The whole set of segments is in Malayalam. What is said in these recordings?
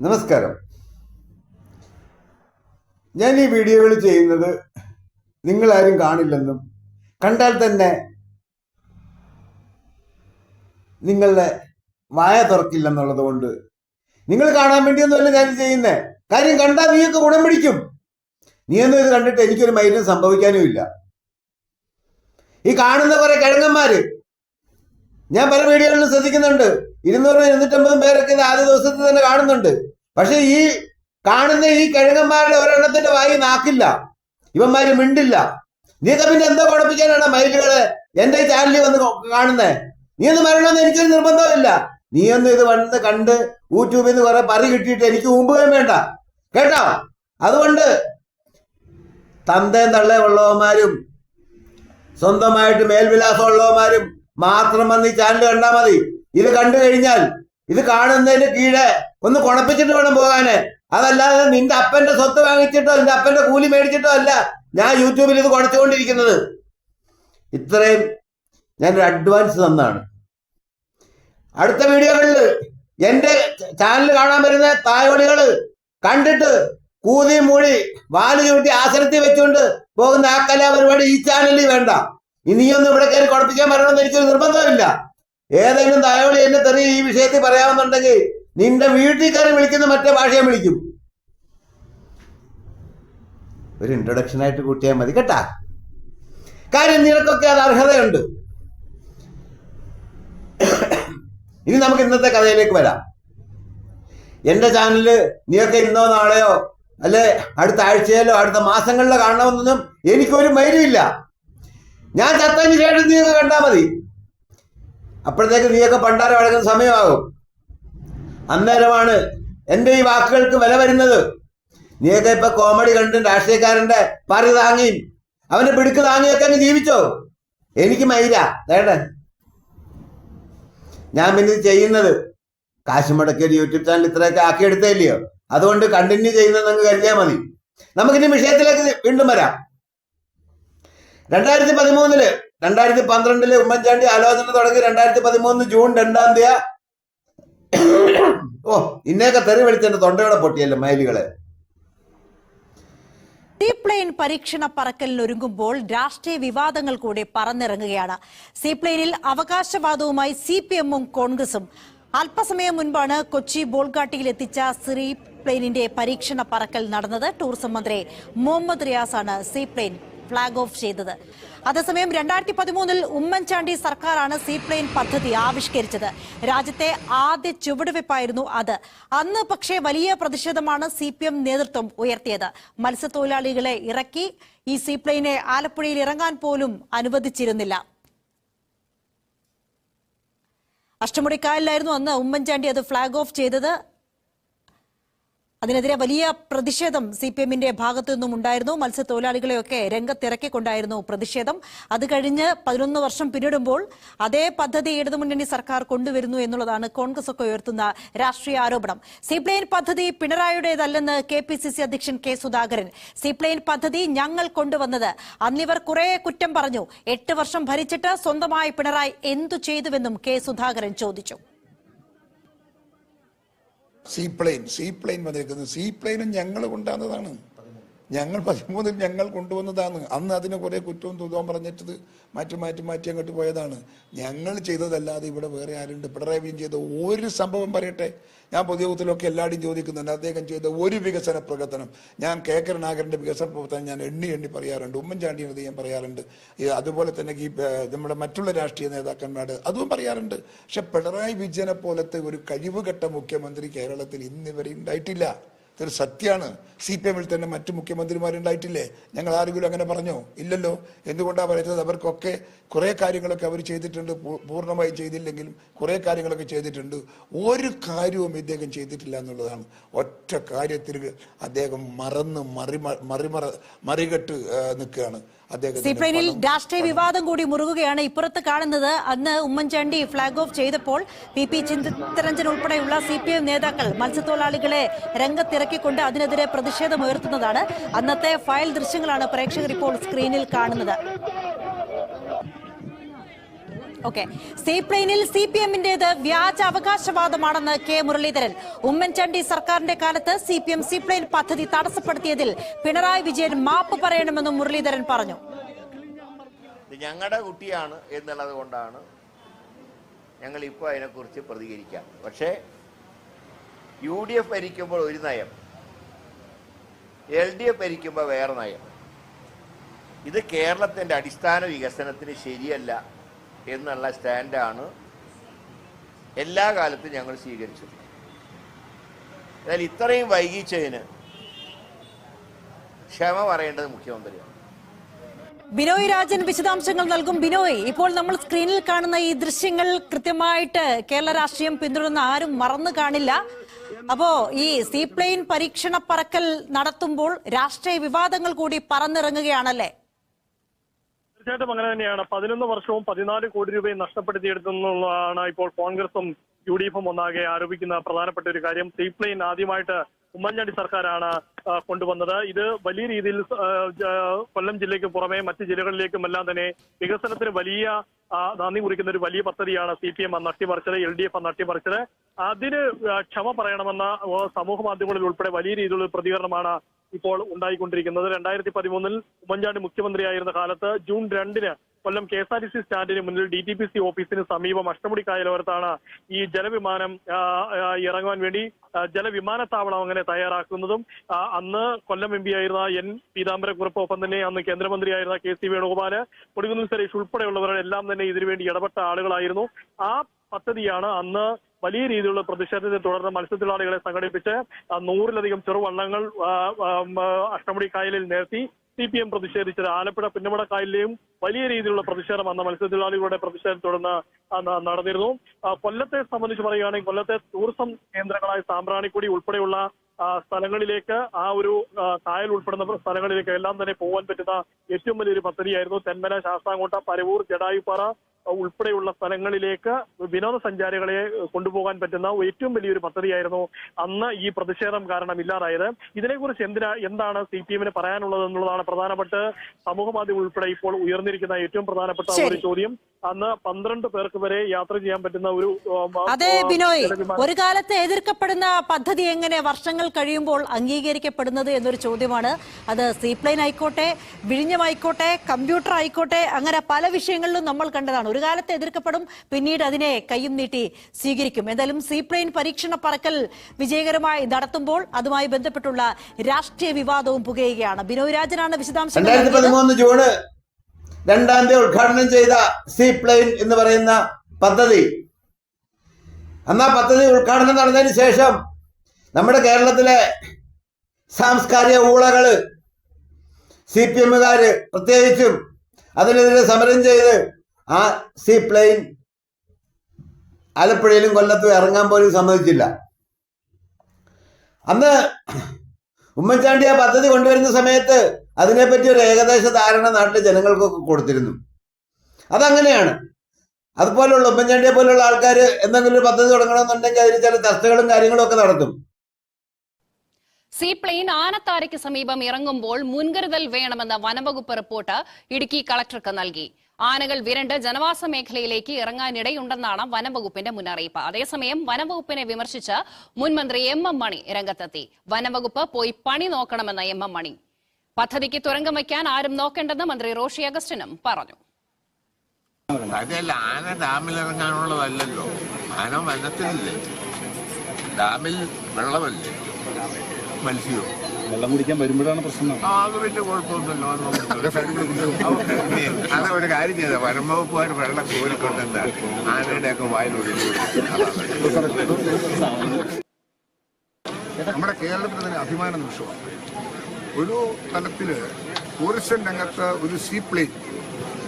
നമസ്കാരം. ഞാൻ ഈ വീഡിയോകൾ ചെയ്യുന്നത് നിങ്ങളാരും കാണില്ലെന്നും കണ്ടാൽ തന്നെ നിങ്ങളുടെ വായ തുറക്കില്ലെന്നുള്ളത് കൊണ്ട് നിങ്ങൾ കാണാൻ വേണ്ടിയൊന്നുമല്ല ഞാൻ ചെയ്യുന്നത്. കാര്യം കണ്ടാൽ നീയൊക്കെ ഗുണം പിടിക്കും. നീയൊന്നും ഇത് കണ്ടിട്ട് എനിക്കൊരു മൈലും സംഭവിക്കാനും ഇല്ല. ഈ കാണുന്ന കുറെ കിഴങ്ങന്മാര് ഞാൻ പല വീഡിയോകളിലും ശ്രദ്ധിക്കുന്നുണ്ട്. 200-250 പേരൊക്കെ ഇത് ആദ്യ ദിവസത്തിൽ തന്നെ കാണുന്നുണ്ട്. പക്ഷെ ഈ കാണുന്ന ഈ കിഴങ്ങന്മാരുടെ ഒരെണ്ണത്തിന്റെ വായി നാക്കില്ല, ഇവന്മാര് മിണ്ടില്ല. നീയൊക്കെ പിന്നെ എന്തോ കുഴപ്പിക്കാനാണ് മയിലുകളെ എന്റെ ഈ ചാനലിൽ വന്ന് കാണുന്നേ? നീ ഒന്ന് മരണമെന്ന് എനിക്കൊരു നിർബന്ധമില്ല. നീയൊന്നും ഇത് വന്ന് കണ്ട് യൂട്യൂബിൽ നിന്ന് കുറെ പറി കിട്ടിയിട്ട് എനിക്ക് ഊമ്പുകയും വേണ്ട, കേട്ടോ? അതുകൊണ്ട് തന്തയും തള്ളയും ഉള്ളവന്മാരും സ്വന്തമായിട്ട് മേൽവിലാസം ഉള്ളവന്മാരും മാത്രം വന്ന് ഈ ചാനൽ കണ്ടാൽ മതി. ഇത് കണ്ടു കഴിഞ്ഞാൽ ഇത് കാണുന്നതിന് കീഴെ ഒന്ന് കുണപ്പിച്ചിട്ട് വേണം പോകാന്. അതല്ലാതെ നിന്റെ അപ്പന്റെ സ്വത്ത് വാങ്ങിച്ചിട്ടോ നിന്റെ അപ്പന്റെ കൂലി മേടിച്ചിട്ടോ അല്ല ഞാൻ യൂട്യൂബിൽ ഇത് കുണച്ചുകൊണ്ടിരിക്കുന്നത്. ഇത്രയും ഞാനൊരു അഡ്വാൻസ് തന്നാണ്. അടുത്ത വീഡിയോകളിൽ എന്റെ ചാനൽ കാണാൻ വരുന്ന തായോടികള് കണ്ടിട്ട് കൂതി മൂടി വാല് ചൂട്ടി ആസനത്തിൽ വെച്ചുകൊണ്ട് പോകുന്ന ആ കലാപരിപാടി ഈ ചാനലിൽ വേണ്ട. ഇനിയൊന്നും ഇവിടെ കയറി കുഴപ്പിക്കാൻ വരണമെന്ന് എനിക്കൊരു നിർബന്ധമില്ല. ഏതെങ്കിലും തായോളി എന്നെ തെറി ഈ വിഷയത്തിൽ പറയാമെന്നുണ്ടെങ്കിൽ നിന്റെ വീട്ടിൽ കയറി വിളിക്കുന്ന മറ്റേ ഭാഷയെ വിളിക്കും. ഒരു ഇൻട്രൊഡക്ഷൻ ആയിട്ട് കൂട്ടിയാൽ മതി, കേട്ടാ? കാര്യം നിനക്കൊക്കെ അത് അർഹതയുണ്ട്. ഇനി നമുക്ക് ഇന്നത്തെ കഥയിലേക്ക് വരാം. എന്റെ ചാനലില് നീയൊക്കെ ഇന്നോ നാളെയോ അല്ലെ അടുത്ത ആഴ്ചയിലോ അടുത്ത മാസങ്ങളിലോ കാണണമെന്നൊന്നും എനിക്കൊരു മൈലുമില്ല. ഞാൻ ചത്തതിന് ശേഷം നീയൊക്കെ കണ്ടാൽ മതി. അപ്പോഴത്തേക്ക് നീയൊക്കെ പണ്ടാരം അടങ്ങുന്ന സമയമാകും. അന്നേരമാണ് എൻ്റെ ഈ വാക്കുകൾക്ക് വില വരുന്നത്. നീയൊക്കെ ഇപ്പൊ കോമഡി കണ്ടും രാഷ്ട്രീയക്കാരന്റെ പറി താങ്ങിയും അവന്റെ പിടുക്ക് താങ്ങിയൊക്കെ അങ്ങ് ജീവിച്ചോ. എനിക്ക് മൈല വേണ്ട. ഞാൻ പിന്നെ ചെയ്യുന്നത് കാശ് മുടക്കിയ ഒരു യൂട്യൂബ് ചാനൽ ഇത്രയൊക്കെ ആക്കിയെടുത്തില്ലയോ, അതുകൊണ്ട് കണ്ടിന്യൂ ചെയ്യുന്നത് അങ്ങ് കരുതിയാൽ മതി. നമുക്കിനി വിഷയത്തിലേക്ക് വീണ്ടും വരാം. 2012 ഉമ്മൻചാണ്ടി ആലോചന തുടങ്ങി 2013 ജൂൺ 2 ഓ ഇന്നേക്കെ തെറി വിളിച്ചെന്റെ തൊണ്ടയോടെ പൊട്ടിയല്ലോ മയിലുകളെ. സീപ്ലെയിൻ പരീക്ഷണ പറക്കലിനൊരുങ്ങുമ്പോൾ രാഷ്ട്രീയ വിവാദങ്ങൾ കൂടി പറന്നിറങ്ങുകയാണ്. സീപ്ലെയിനിൽ അവകാശവാദവുമായി CPM-ഉം കോൺഗ്രസും. അല്പസമയം മുൻപാണ് കൊച്ചി ബോൾഗാട്ടിയിൽ എത്തിച്ച സീപ്ലെയിനിന്റെ പരീക്ഷണ പറക്കൽ നടന്നത്. ടൂറിസം മന്ത്രി മുഹമ്മദ് റിയാസാണ് സീപ്ലെയിൻ ഫ്ളാഗ് ഓഫ് ചെയ്തത്. അതേസമയം 2013 ഉമ്മൻചാണ്ടി സർക്കാരാണ് സീപ്ലെയിൻ പദ്ധതി ആവിഷ്കരിച്ചത്. രാജ്യത്തെ ആദ്യ ചുവടുവെപ്പായിരുന്നു അത്. അന്ന് പക്ഷേ വലിയ പ്രതിഷേധമാണ് CPM നേതൃത്വം ഉയർത്തിയത്. മത്സ്യത്തൊഴിലാളികളെ ഇറക്കി ഈ സീപ്ലെയിനെ ആലപ്പുഴയിൽ ഇറങ്ങാൻ പോലും അനുവദിച്ചിരുന്നില്ല. അഷ്ടമുടിക്കായലിലായിരുന്നു അന്ന് ഉമ്മൻചാണ്ടി അത് ഫ്ളാഗ് ഓഫ് ചെയ്തത്. അതിനെതിരെ വലിയ പ്രതിഷേധം CPM-ന്റെ ഭാഗത്തു നിന്നും ഉണ്ടായിരുന്നു. മത്സ്യത്തൊഴിലാളികളെയൊക്കെ രംഗത്തിറക്കിക്കൊണ്ടായിരുന്നു പ്രതിഷേധം. അത് കഴിഞ്ഞ് 11 വർഷം പിന്നിടുമ്പോൾ അതേ പദ്ധതി ഇടതുമുന്നണി സർക്കാർ കൊണ്ടുവരുന്നു എന്നുള്ളതാണ് കോൺഗ്രസ് ഒക്കെ ഉയർത്തുന്ന രാഷ്ട്രീയ ആരോപണം. സീപ്ലെയിൻ പദ്ധതി പിണറായിയുടേതല്ലെന്ന് KPCC അധ്യക്ഷൻ K സുധാകരൻ. സീപ്ലെയിൻ പദ്ധതി ഞങ്ങൾ കൊണ്ടുവന്നത്. അന്നിവർ കുറെ കുറ്റം പറഞ്ഞു. 8 വർഷം ഭരിച്ചിട്ട് സ്വന്തമായി പിണറായി എന്തു ചെയ്തുവെന്നും K സുധാകരൻ ചോദിച്ചു. സീപ്ലെയിൻ വന്നിരിക്കുന്നത് സീപ്ലെയിനും ഞങ്ങൾ കൊണ്ടുവന്നതാണ്. ഞങ്ങൾ 13 ഞങ്ങൾ കൊണ്ടുവന്നതാണ്. അന്ന് അതിന് കുറെ കുറ്റവും തുതവും പറഞ്ഞിട്ടത് മാറ്റി അങ്ങോട്ട് പോയതാണ്. ഞങ്ങൾ ചെയ്തതല്ലാതെ ഇവിടെ വേറെ ആരുണ്ട്? പിണറായി വിജയൻ ചെയ്ത ഒരു സംഭവം പറയട്ടെ. ഞാൻ പൊതുയോഗത്തിലൊക്കെ എല്ലാവരും ചോദിക്കുന്നുണ്ട് അദ്ദേഹം ചെയ്ത ഒരു വികസന പ്രവർത്തനം. ഞാൻ കരുണാകരന്റെ വികസന പ്രവർത്തനം ഞാൻ എണ്ണി പറയാറുണ്ട്. ഉമ്മൻചാണ്ടിയത് ഞാൻ പറയാറുണ്ട്. അതുപോലെ തന്നെ ഈ നമ്മുടെ മറ്റുള്ള രാഷ്ട്രീയ നേതാക്കന്മാരുടെ അതും പറയാറുണ്ട്. പക്ഷെ പിണറായി വിജയനെ പോലത്തെ ഒരു കഴിവുകെട്ട മുഖ്യമന്ത്രി കേരളത്തിൽ ഇന്നിവരെ ഉണ്ടായിട്ടില്ല. ഇതൊരു സത്യമാണ്. CPM-ൽ തന്നെ മറ്റു മുഖ്യമന്ത്രിമാരുണ്ടായിട്ടില്ലേ? ഞങ്ങൾ ആരെങ്കിലും അങ്ങനെ പറഞ്ഞോ? ഇല്ലല്ലോ. എന്തുകൊണ്ടാണ് പറയുന്നത്? അവർക്കൊക്കെ കുറേ കാര്യങ്ങളൊക്കെ അവർ ചെയ്തിട്ടുണ്ട്. പൂർണ്ണമായും ചെയ്തില്ലെങ്കിലും കുറേ കാര്യങ്ങളൊക്കെ ചെയ്തിട്ടുണ്ട്. ഒരു കാര്യവും ഇദ്ദേഹം ചെയ്തിട്ടില്ല എന്നുള്ളതാണ്. ഒറ്റ കാര്യത്തിൽ അദ്ദേഹം മറികെട്ട് നിൽക്കുകയാണ്. സീപ്ലെയിനിൽ രാഷ്ട്രീയ വിവാദം കൂടി മുറുകുകയാണ്. ഇപ്പുറത്ത് കാണുന്നത് അന്ന് ഉമ്മൻചാണ്ടി ഫ്ളാഗ് ഓഫ് ചെയ്തപ്പോൾ PP ചിത്തരഞ്ജൻ ഉൾപ്പെടെയുള്ള CPM നേതാക്കൾ മത്സ്യത്തൊഴിലാളികളെ രംഗത്തിറക്കിക്കൊണ്ട് അതിനെതിരെ പ്രതിഷേധം ഉയർത്തുന്നതാണ്. അന്നത്തെ ഫയൽ ദൃശ്യങ്ങളാണ് പ്രേക്ഷകർ ഇപ്പോൾ സ്ക്രീനിൽ കാണുന്നത്. ഓക്കെ, സീപ്ലെയിനിൽ CPM-ന്റേത് വ്യാജ അവകാശവാദമാണെന്ന് കെ മുരളീധരൻ. ഉമ്മൻചാണ്ടി സർക്കാരിന്റെ കാലത്ത് CPM സീപ്ലെയിൻ പദ്ധതി തടസ്സപ്പെടുത്തിയതിൽ പിണറായി വിജയൻ മാപ്പ് പറയണമെന്നും മുരളീധരൻ പറഞ്ഞു. ഞങ്ങളുടെ കുട്ടിയാണ് എന്നുള്ളത് കൊണ്ടാണ് ഞങ്ങൾ ഇപ്പോൾ അതിനെക്കുറിച്ച് പ്രതികരിക്കാം. പക്ഷേ UDF ഭരിക്കുമ്പോൾ ഒരു നയം, LDF ഭരിക്കുമ്പോൾ വേറെ നയം. ഇത് കേരളത്തിൻ്റെ അടിസ്ഥാന വികസനത്തിന് ശരിയല്ല എന്നുള്ള സ്റ്റാൻഡാണ് എല്ലാ കാലത്തും ഞങ്ങൾ സ്വീകരിച്ചത്. എന്നാൽ ഇത്രയും വൈകിച്ചതിന് ക്ഷമ പറയേണ്ടത് മുഖ്യമന്ത്രിയാണ്. ബിനോയ് രാജൻ വിശദാംശങ്ങൾ നൽകും. ബിനോയ്, ഇപ്പോൾ നമ്മൾ സ്ക്രീനിൽ കാണുന്ന ഈ ദൃശ്യങ്ങൾ കൃത്യമായിട്ട് കേരള രാഷ്ട്രീയം പിന്തുടരുന്ന ആരും മറന്നു കാണില്ല. അപ്പോ ഈ സീപ്ലെയിൻ പരീക്ഷണ പറക്കൽ നടത്തുമ്പോൾ രാഷ്ട്രീയ വിവാദങ്ങൾ കൂടി പറന്നിറങ്ങുകയാണല്ലേ? തീർച്ചയായിട്ടും അങ്ങനെ തന്നെയാണ്. 11 വർഷവും 14 കോടി രൂപയും നഷ്ടപ്പെടുത്തിയെടുത്തുള്ളതാണ് ഇപ്പോൾ കോൺഗ്രസും UDF-ഉം ഒന്നാകെ ആരോപിക്കുന്ന പ്രധാനപ്പെട്ട ഒരു കാര്യം. സീപ്ലെയിൻ ആദ്യമായിട്ട് ഉമ്മൻചാണ്ടി സർക്കാരാണ് കൊണ്ടുവന്നത്. ഇത് വലിയ രീതിയിൽ കൊല്ലം ജില്ലയ്ക്ക് പുറമെ മറ്റ് ജില്ലകളിലേക്കും എല്ലാം തന്നെ വികസനത്തിന് വലിയ നന്ദി കുറിക്കുന്ന ഒരു വലിയ പദ്ധതിയാണ് CPM നട്ടിമറിച്ചത്, LDF നട്ടിമറിച്ചത്. അതിന് ക്ഷമ പറയണമെന്ന സമൂഹ മാധ്യമങ്ങളിൽ ഉൾപ്പെടെ വലിയ രീതിയിലുള്ള പ്രതികരണമാണ് ഇപ്പോൾ ഉണ്ടായിക്കൊണ്ടിരിക്കുന്നത്. 2013 ഉമ്മൻചാണ്ടി മുഖ്യമന്ത്രിയായിരുന്ന കാലത്ത് ജൂൺ 2 കൊല്ലം KSRTC സ്റ്റാൻഡിന് മുന്നിൽ DTPC ഓഫീസിന് സമീപം അഷ്ടമുടി കായലോരത്താണ് ഈ ജലവിമാനം ഇറങ്ങുവാൻ വേണ്ടി ജലവിമാനത്താവളം അങ്ങനെ തയ്യാറാക്കുന്നതും. അന്ന് കൊല്ലം MP ആയിരുന്ന N പീതാംബരക്കുറുപ്പ്, ഒപ്പം തന്നെ അന്ന് കേന്ദ്രമന്ത്രിയായിരുന്ന KC വേണുഗോപാല്, കൊടിക്കുന്നിൽ സുരേഷ് ഉൾപ്പെടെയുള്ളവരെല്ലാം തന്നെ ഇതിനുവേണ്ടി ഇടപെട്ട ആളുകളായിരുന്നു. ആ പദ്ധതിയാണ് അന്ന് വലിയ രീതിയിലുള്ള പ്രതിഷേധത്തെ തുടർന്ന് മത്സ്യത്തൊഴിലാളികളെ സംഘടിപ്പിച്ച് 100-ലധികം ചെറുവള്ളങ്ങൾ അഷ്ടമുടി കായലിൽ നിർത്തി CPM പ്രതിഷേധിച്ചത്. ആലപ്പുഴ പുന്നമട കായലിലെയും വലിയ രീതിയിലുള്ള പ്രതിഷേധം അന്ന് മത്സ്യത്തൊഴിലാളികളുടെ പ്രതിഷേധത്തെ തുടർന്ന് നടന്നിരുന്നു. കൊല്ലത്തെ സംബന്ധിച്ച് പറയുകയാണെങ്കിൽ കൊല്ലത്തെ ടൂറിസം കേന്ദ്രങ്ങളായ സാമ്പ്രാണിക്കൊടി ഉൾപ്പെടെയുള്ള സ്ഥലങ്ങളിലേക്ക്, ആ ഒരു കായൽ ഉൾപ്പെടുന്ന സ്ഥലങ്ങളിലേക്ക് എല്ലാം തന്നെ പോകാൻ പറ്റുന്ന ഏറ്റവും വലിയൊരു പദ്ധതിയായിരുന്നു. തെന്മല, ശാസ്താംകോട്ട, പരവൂർ, ജടായുപ്പാറ ഉൾപ്പെടെയുള്ള സ്ഥലങ്ങളിലേക്ക് വിനോദസഞ്ചാരികളെ കൊണ്ടുപോകാൻ പറ്റുന്ന ഏറ്റവും വലിയൊരു പദ്ധതിയായിരുന്നു അന്ന് ഈ പ്രതിഷേധം കാരണം ഇല്ലാതായത്. ഇതിനെക്കുറിച്ച് എന്താണ് CPM-ന് പറയാനുള്ളത് എന്നുള്ളതാണ് പ്രധാനപ്പെട്ട സമൂഹ മാധ്യമം ഉൾപ്പെടെ ഇപ്പോൾ ഉയർന്നിരിക്കുന്ന ഏറ്റവും പ്രധാനപ്പെട്ട ഒരു ചോദ്യം. അന്ന് 12 പേർക്ക് വരെ യാത്ര ചെയ്യാൻ പറ്റുന്ന ഒരു അതെ ബിനോയ്, ഒരു കാലത്ത് എതിർക്കപ്പെടുന്ന പദ്ധതി എങ്ങനെ വർഷങ്ങൾ കഴിയുമ്പോൾ അംഗീകരിക്കപ്പെടുന്നത് എന്നൊരു ചോദ്യമാണ്. അത് സീപ്ലെയിൻ ആയിക്കോട്ടെ, വിഴിഞ്ഞമായിക്കോട്ടെ, കമ്പ്യൂട്ടർ ആയിക്കോട്ടെ, അങ്ങനെ പല വിഷയങ്ങളിലും നമ്മൾ കണ്ടതാണ്. ഒരു കാലത്ത് എതിർക്കപ്പെടും, പിന്നീട് അതിനെ കയ്യും നീട്ടി സ്വീകരിക്കും. എന്തായാലും സീപ്ലെയിൻ പരീക്ഷണ പറക്കൽ വിജയകരമായി നടത്തുമ്പോൾ അതുമായി ബന്ധപ്പെട്ടുള്ള രാഷ്ട്രീയ വിവാദവും പുകയുകയാണ്. ബിനോയ് രാജനാണ് വിശദാംശങ്ങൾ. 2013 ജൂൺ 2 ഉദ്ഘാടനം ചെയ്ത സീപ്ലെയിൻ എന്ന് പറയുന്ന പദ്ധതി, അന്ന് ആ പദ്ധതി ഉദ്ഘാടനം നടന്നതിന് ശേഷം നമ്മുടെ കേരളത്തിലെ സാംസ്കാരിക ഊളകള്, CPM-കാര് പ്രത്യേകിച്ചും അതിനെതിരെ സമരം ചെയ്ത് ആ സീപ്ലെയിൻ ആലപ്പുഴയിലും കൊല്ലത്തും ഇറങ്ങാൻ പോലും സമ്മതിച്ചില്ല. അന്ന് ഉമ്മൻചാണ്ടി ആ പദ്ധതി കൊണ്ടുവരുന്ന സമയത്ത് അതിനെപ്പറ്റി ഒരു ഏകദേശ ധാരണ നാട്ടിലെ ജനങ്ങൾക്കൊക്കെ കൊടുത്തിരുന്നു. അതങ്ങനെയാണ്. അതുപോലുള്ള ഉമ്മൻചാണ്ടിയെ പോലുള്ള ആൾക്കാർ എന്തെങ്കിലും ഒരു പദ്ധതി തുടങ്ങണമെന്നുണ്ടെങ്കിൽ അതിന് ചില ചർച്ചകളും കാര്യങ്ങളും ഒക്കെ നടത്തും. സീപ്ലെയിൻ ആനത്താരയ്ക്ക് സമീപം ഇറങ്ങുമ്പോൾ മുൻകരുതൽ വേണമെന്ന വനംവകുപ്പ് റിപ്പോർട്ട് ഇടുക്കി കളക്ടർക്ക് നൽകി. ആനകൾ വിരണ്ട് ജനവാസ മേഖലയിലേക്ക് ഇറങ്ങാനിടയുണ്ടെന്നാണ് വനംവകുപ്പിന്റെ മുന്നറിയിപ്പ്. അതേസമയം വനംവകുപ്പിനെ വിമർശിച്ച് മുൻമന്ത്രി MM മണി രംഗത്തെത്തി. വനംവകുപ്പ് പോയി പണി നോക്കണമെന്ന MM മണി. പദ്ധതിക്ക് തുരങ്കം വയ്ക്കാൻ ആരും നോക്കേണ്ടെന്ന് മന്ത്രി റോഷി അഗസ്റ്റിനും പറഞ്ഞു. അതല്ല, ആന ഡാമിൽ ഇറങ്ങാനുള്ളതല്ലല്ലോ, ആന വനത്തിലല്ലേ, ഡാമിൽ വെള്ളമല്ലേ, മത്സ്യം വെള്ളം കുടിക്കാൻ വരുമ്പോഴാണ് പ്രശ്നം. അത് വലിയ കുഴപ്പമൊന്നുമില്ല. അത് ഒരു കാര്യം ചെയ്ത വനംവകുപ്പുകാർ വെള്ളം കോരിക്കൊണ്ടെന്താ ആനയുടെ ഒക്കെ വായിലൊഴിച്ചു. നമ്മുടെ കേരളത്തിന് തന്നെ അഭിമാന നിമിഷമാണ്. ഒരു തലത്തില് ടൂറിസം രംഗത്ത് ഒരു സീപ്ലെയിൻ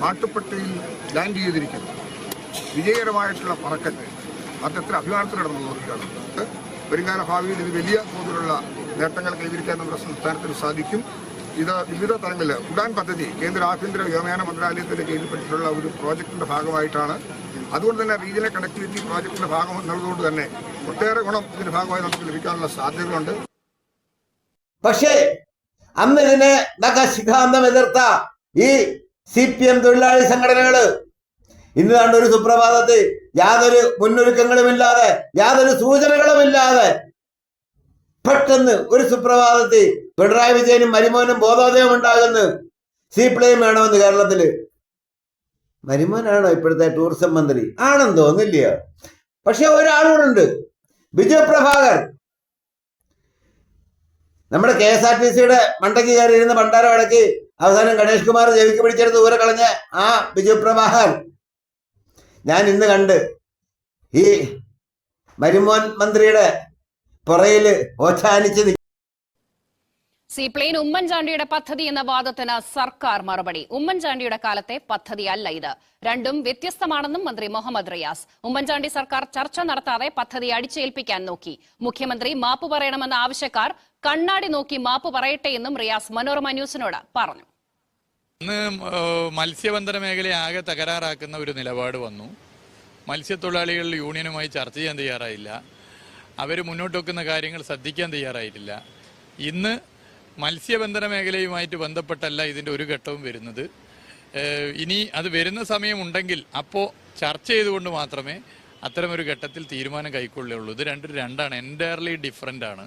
മാട്ടുപ്പെട്ടിയിൽ ലാൻഡ് ചെയ്തിരിക്കുന്നു. വിജയകരമായിട്ടുള്ള പറക്കൽ അത് എത്ര അഭിമാനത്തിൽ നടന്നുകൊണ്ടിരിക്കുകയാണ്. വരുംകാല ഭാവിയിൽ ഇത് വലിയ തോതിലുള്ള നേട്ടങ്ങൾ കൈവരിക്കാൻ നമ്മുടെ സംസ്ഥാനത്തിന് സാധിക്കും. ഇത് വിവിധ തലങ്ങളിൽ ഉഡാൻ പദ്ധതി കേന്ദ്ര ആഭ്യന്തര വ്യോമയാന മന്ത്രാലയത്തിന്റെ കീഴിൽപ്പെട്ടിട്ടുള്ള ഒരു പ്രോജക്ടിന്റെ ഭാഗമായിട്ടാണ്. അതുകൊണ്ട് തന്നെ റീജിയണൽ കണക്ടിവിറ്റി പ്രോജക്ടിന്റെ ഭാഗം എന്നുള്ളതുകൊണ്ട് തന്നെ ഒട്ടേറെ ഗുണം ഇതിന്റെ ഭാഗമായി നമുക്ക് ലഭിക്കാനുള്ള സാധ്യതകളുണ്ട്. പക്ഷേ അന്ന് ഇതിനെ നഖശിഖാന്തം എതിർത്ത ഈ CPM തൊഴിലാളി സംഘടനകള് ഇന്ന് കണ്ട ഒരു സുപ്രഭാതത്തിൽ യാതൊരു മുന്നൊരുക്കങ്ങളുമില്ലാതെ യാതൊരു സൂചനകളുമില്ലാതെ പെട്ടെന്ന് ഒരു സുപ്രഭാതത്തിൽ പിണറായി വിജയനും മരുമോനും ബോധോദയം ഉണ്ടാകുന്നു. സീപ്ലെയിൻ വേണമെന്ന് കേരളത്തില്. മരുമോനാണോ ഇപ്പോഴത്തെ ടൂറിസം മന്ത്രി? ആണെന്ന് തോന്നില്ലയോ? പക്ഷെ ഒരാളോടുണ്ട്, ബിജു പ്രഭാകർ. നമ്മുടെ KSRTCയുടെ മണ്ടയ്ക്ക് കയറി ഇരുന്ന് ഭണ്ഡാരം അടക്കി അവസാനം ഗണേഷ് കുമാർ ചെവിക്ക് പിടിച്ചെടുത്ത് ദൂരെ കളഞ്ഞ ആ ബിജു പ്രഭാകർ ഞാൻ ഇന്ന് കണ്ട് ഈ മരുമോൻ മന്ത്രിയുടെ പുറയില് ഓച്ചാനിച്ച് സീപ്ലെയിൻ ഉമ്മൻചാണ്ടിയുടെ പദ്ധതി എന്ന വാദത്തിന് സർക്കാർ മറുപടി. ഉമ്മൻചാണ്ടിയുടെ കാലത്തെ പദ്ധതിയല്ല ഇത്. രണ്ടും വ്യത്യസ്തമാണെന്നും മന്ത്രി മുഹമ്മദ് റിയാസ്. ഉമ്മൻചാണ്ടി സർക്കാർ ചർച്ച നടത്താതെ പദ്ധതി അടിച്ചേൽപ്പിക്കാൻ നോക്കി. മുഖ്യമന്ത്രി മാപ്പ് പറയണമെന്ന ആവശ്യക്കാർ കണ്ണാടി നോക്കി മാപ്പ് പറയട്ടെ എന്നും റിയാസ് മനോരമ ന്യൂസിനോട് പറഞ്ഞു. ഇന്ന് മത്സ്യബന്ധന മേഖലയെ ആകെ തകരാറാക്കുന്ന ഒരു നിലപാട് വന്നു. മത്സ്യത്തൊഴിലാളികളുടെ യൂണിയനുമായി ചർച്ച ചെയ്യാൻ തയ്യാറായില്ല. അവർ മുന്നോട്ട് വെക്കുന്ന കാര്യങ്ങൾ ശ്രദ്ധിക്കാൻ തയ്യാറായിട്ടില്ല. ഇന്ന് മത്സ്യബന്ധന മേഖലയുമായിട്ട് ബന്ധപ്പെട്ടല്ല ഇതിൻ്റെ ഒരു ഘട്ടവും വരുന്നത്. ഇനി അത് വരുന്ന സമയമുണ്ടെങ്കിൽ അപ്പോൾ ചർച്ച ചെയ്തുകൊണ്ട് മാത്രമേ അത്തരമൊരു ഘട്ടത്തിൽ തീരുമാനം കൈക്കൊള്ളുകയുള്ളൂ. ഇത് രണ്ടാണ്, എൻറ്റയർലി ഡിഫറൻ്റ് ആണ്.